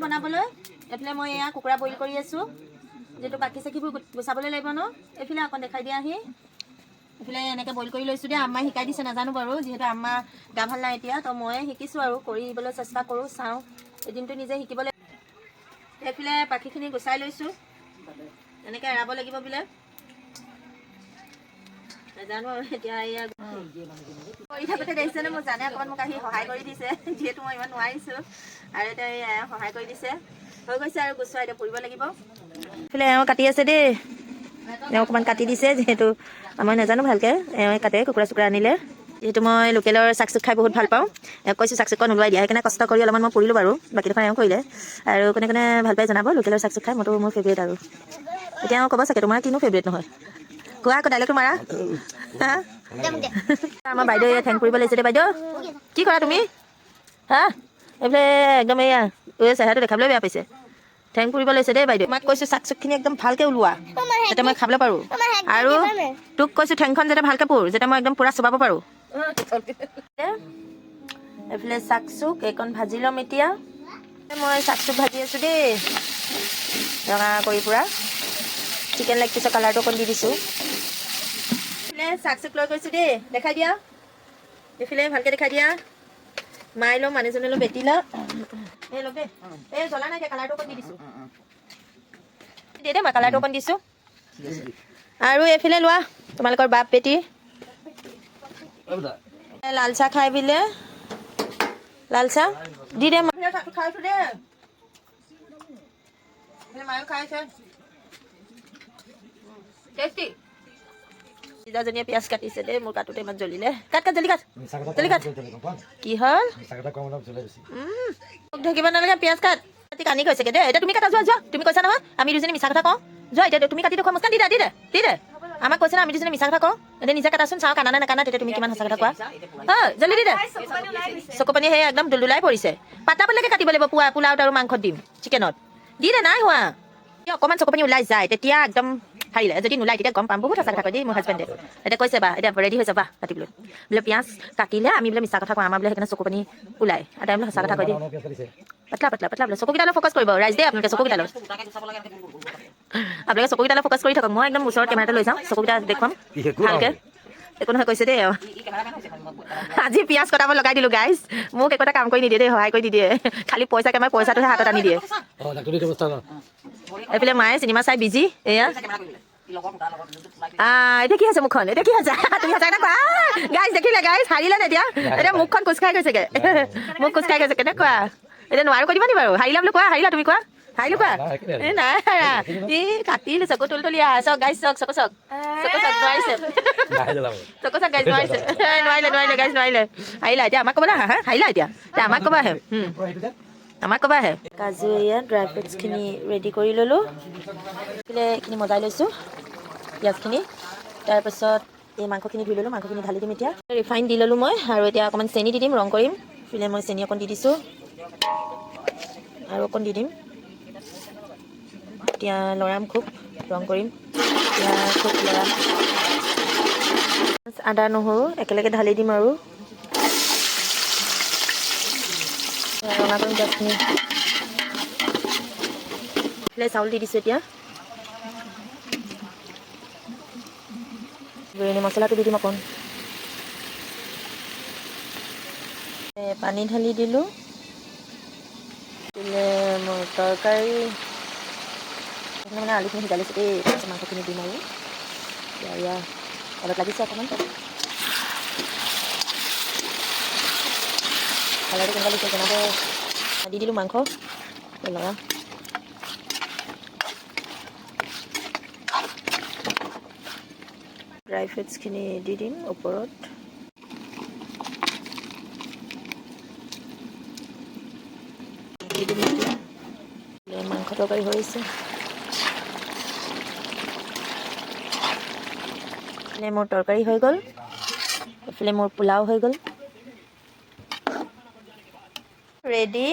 বনাবলৈ এফালে মই এয়া কুকুৰা বইল কৰি আছোঁ যেটো বাকি চাকিবোৰ গুচাবলৈ লাগিব ন এফালে অকণ দেখাই দিয়া আহি এফালে এনেকৈ বইল কৰি লৈছোঁ দেই আম্মাই শিকাই দিছে নাজানো বাৰু যিহেতু আম্মা গা ভাল নাই এতিয়া তো মই শিকিছোঁ আৰু কৰিবলৈ চেষ্টা কৰোঁ চাওঁ এদিনটো নিজে শিকিবলৈ এফালে পাখিখিনি গুচাই লৈছোঁ এনেকৈ এৰাব লাগিব বোলে নাজানো আৰু এতিয়া এয়া কৰি থাকোঁতে দেখিছেনে মোক জানে অকণমান মোক আহি সহায় কৰি দিছে যিহেতু মই ইমান নোৱাৰিছোঁ আৰু এতিয়া সহায় কৰি দিছে হৈ গৈছে আৰু গুচোৱা এতিয়া পুৰিব লাগিব এইফালে এওঁ কাটি আছে দেই এওঁ অকণমান কাটি দিছে যিহেতু মই নাজানো ভালকৈ এওঁ কাটে কুকুৰা চুকুৰা আনিলে যিহেতু মই লোকেলৰ চাক চুক খাই বহুত ভাল পাওঁ এওঁ কৈছোঁ চাক চুককণ ওলাই দিয়া সেইকাৰণে কষ্ট কৰি অলপমান মই পুৰিলোঁ বাৰু বাকীডোখৰ এওঁ কৰিলে আৰু কোনে কোনে ভাল পাই জনাব লোকেলৰ চাক চুক খাই মইতো মোৰ ফেভৰেট আৰু এতিয়া এওঁ ক'ব চাগে তোমাৰ কিনো ফেভৰেট নহয় কোৱা আকৌ ডাইলগটো মাৰা হা আমাৰ বাইদেউ ঠেং পুৰিব লাগিছে দেই বাইদেউ কি কৰা তুমি হা এইফালে একদম এয়া চেহেৰাটো দেখাবলৈ বেয়া পাইছে ঠেং পুৰিব লৈছে দেই বাইদেউ তোমাক কৈছোঁ চাক চুকখিনি একদম ভালকৈ ওলোৱা যাতে মই খাবলৈ পাৰোঁ আৰু তোক কৈছোঁ ঠেংখন যাতে ভালকৈ পুৰ যাতে মই একদম পূৰা চুবাব পাৰোঁ এইফালে চাক চুক এইকণ ভাজি ল'ম এতিয়া মই চাক চুক ভাজি আছোঁ দেই ৰঙা কৰি পূৰা চিকেন লেগ পিছৰ কালাৰটো অকণ দি দিছোঁ এইফালে চাক চুক লৈ গৈছোঁ দেই দেখাই দিয়া এইফালে ভালকৈ দেখাই দিয়া মাই লওঁ মানুহজনে লওঁ বেটি লওঁ এই লগ দেই এই জ্বলা নাই কালাৰটো অকণ দি দিছোঁ দে মই কালাৰটো অকণ দিছোঁ আৰু এইফালে লোৱা তোমালোকৰ বাপ বেটি লাল চাহ খাই বিলে লাল চাহ দি দে খাইছোঁ দে মায়ো খাইছে টেষ্টি দাদাজনীয়ে পিঁয়াজ কাটিছে দেই মোৰ কাটোতে ইমান জ্বলিলে কাট কাট জলদি কাট জলদি কাট কি হ'ল মোক ঢেকিব নালাগে পিঁয়াজ কাট কাটি কানি কৈছেগৈ দেই এতিয়া তুমি কাটা যোৱা যোৱা তুমি কৈছা নহয় আমি দুজনী মিছা কথা কওঁ যোৱা এতিয়া তুমি কাটি দেখুৱা মুস্কান দি দে দি দে আমাক কৈছে না আমি দুজনী মিছা কথা কওঁ এতিয়া নিজে কাটাচোন চাওঁ কানা নে নাকানা তেতিয়া তুমি কিমান সঁচা কথা কোৱা হয় জলদি দি দে চকু পানী সেই একদম দুলুলাই পৰিছে পাতা পালেকে কাটিব লাগিব পোলাওত আৰু মাংসত দিম চিকেনত দি দে নাই হোৱা অকণমান চকু পানী ওলাই যায় তেতিয়া একদম হাৰিলে যদি নোলাই তেতিয়া গম পাম বহুত সঁচা কথা কয় দেই মোৰ হাজবেণ্ডে এতিয়া কৈছে বা এতিয়া ৰেডি হৈছে বা কাটিবলৈ বোলে পিঁয়াজ কাটিলে আমি বোলে মিছা কথা কওঁ আমাৰ বোলে সেইকাৰণে চকু পানী ওলাই আৰু বোলে সঁচা কথা কয় দেই পাতলা পাতলা পাতলা বোলে চকুকেইটালৈ ফ'কাছ কৰিব ৰাইজ দেই আপোনালোকে চকুকেইটালৈ আপোনালোকে চকুকেইটালৈ ফ'কাছ কৰি থাকক মই একদম ওচৰত কেমেৰাটো লৈ যাওঁ চকুকেইটা দেখুৱাম ভালকৈ একো নহয় কৈছে দেই আজি পিঁয়াজ কটাব লগাই দিলোঁ গাইজ মোক একো এটা কাম কৰি নিদিয়ে দেই সহায় কৰি নিদিয়ে খালি পইচা কেমেৰা পইচাটোহে হাতত আনি দিয়ে এইফালে মায়ে চিনেমা চাই বিজি এয়া এতিয়া কি হৈছে মুখখন এতিয়া কি হৈছে তুমি সঁচা এটা কোৱা গাইজ দেখিলে গাইজ হাৰিলে নে এতিয়া মুখখন কোচ খাই গৈছেগৈ মোক কোচ খাই গৈছে কেনেকুৱা এতিয়া নোৱাৰো কৈ দিবা নি বাৰু হাৰিলা বোলে কোৱা হাৰিলা তুমি কোৱা হাৰিলো কোৱা এই নাই হাৰা ই কাটিলো চকু তুলি চাওক গাইজ চাওক চকু চাওক চকু চাওক নোৱাৰিছে চকু চাওক গাইজ নোৱাৰিছে নোৱাৰিলে গাইজ নোৱাৰিলে হাৰিলা এতিয়া আমাক ক'বা হা হাৰিলা এতিয়া আমাক ক'বা আহে আমাক ক'বা আহে কাজু এয়া ড্ৰাই ফ্ৰুটছখিনি ৰেডি কৰি ল'লোঁ এইখিনি মজাই লৈছোঁ পিঁয়াজখিনি তাৰপাছত এই মাংসখিনি ধুই ল'লোঁ মাংসখিনি ঢালি দিম এতিয়া ৰিফাইন দি ল'লোঁ মই আৰু এতিয়া অকণমান চেনি দি দিম ৰং কৰিম এইফালে মই চেনি অকণ দি দিছোঁ আৰু অকণ দি দিম এতিয়া লৰাম খুব ৰং কৰিম এতিয়া খুব লৰাম আদা নহৰু একেলগে ঢালি দিম আৰু ৰঙা কৰিম পিঁয়াজখিনি চাউল দি দিছোঁ এতিয়া বিৰিয়ানী মছলাটো দি দিম অকণ পানী ঢালি দিলোঁ মোৰ তৰকাৰী মানে আলুখিনি সিজাই লৈছোঁ দেই তাৰপিছত মাংসখিনি দিম আৰু এতিয়া অলপ লাগিছে অকণমান কালাৰটো কেনেকুৱা লাগিছে জনাব দি দিলোঁ মাংস লগা ড্ৰাই ফ্ৰুটছখিনি দি দিম ওপৰত দি দিম মাংস তৰকাৰী হৈছে এইফালে মোৰ তৰকাৰী হৈ গ'ল এইফালে মোৰ পোলাও হৈ গ'ল ৰেডি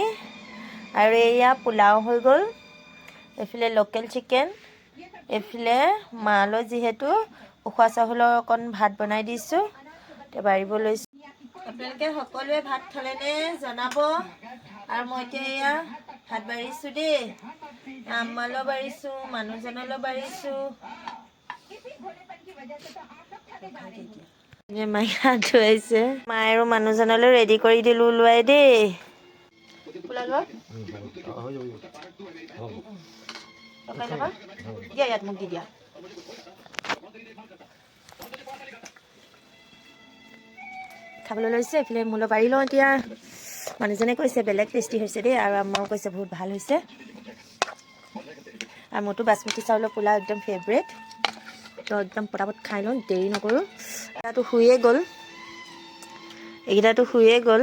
আৰু এয়া পোলাও হৈ গ'ল এইফালে লোকেল চিকেন এইফালে মালৈ যিহেতু উখোৱা চাউলৰ অকণ ভাত বনাই দিছোঁ এতিয়া বাঢ়িব লৈছোঁ আপোনালোকে সকলোৱে ভাত খালেনে জনাব আৰু মই এতিয়া এয়া ভাত বাঢ়িছোঁ দেই, আমালৈ বাঢ়িছোঁ, মানুহজনলৈ বাঢ়িছোঁ। মায়ে হাত ধুৱাইছে, মায়ে আৰু মানুহজনলৈ ৰেডি কৰি দিলোঁ ওলোৱাই দেই। দিয়া ইয়াত মোক দি দিয়া। খাবলৈ লৈছে, এইফালে মোলৈ বাঢ়ি লওঁ এতিয়া। মানুহজনে কৈছে বেলেগ টেষ্টি হৈছে দেই, আৰু আমাৰো কৈছে বহুত ভাল হৈছে। আৰু মোৰতো বাচমতি চাউলৰ পোলাও একদম ফেভৰেট, তো একদম পটাপট খাই লওঁ, দেৰি নকৰোঁ। এইকেইটাতো শুয়ে গ'ল,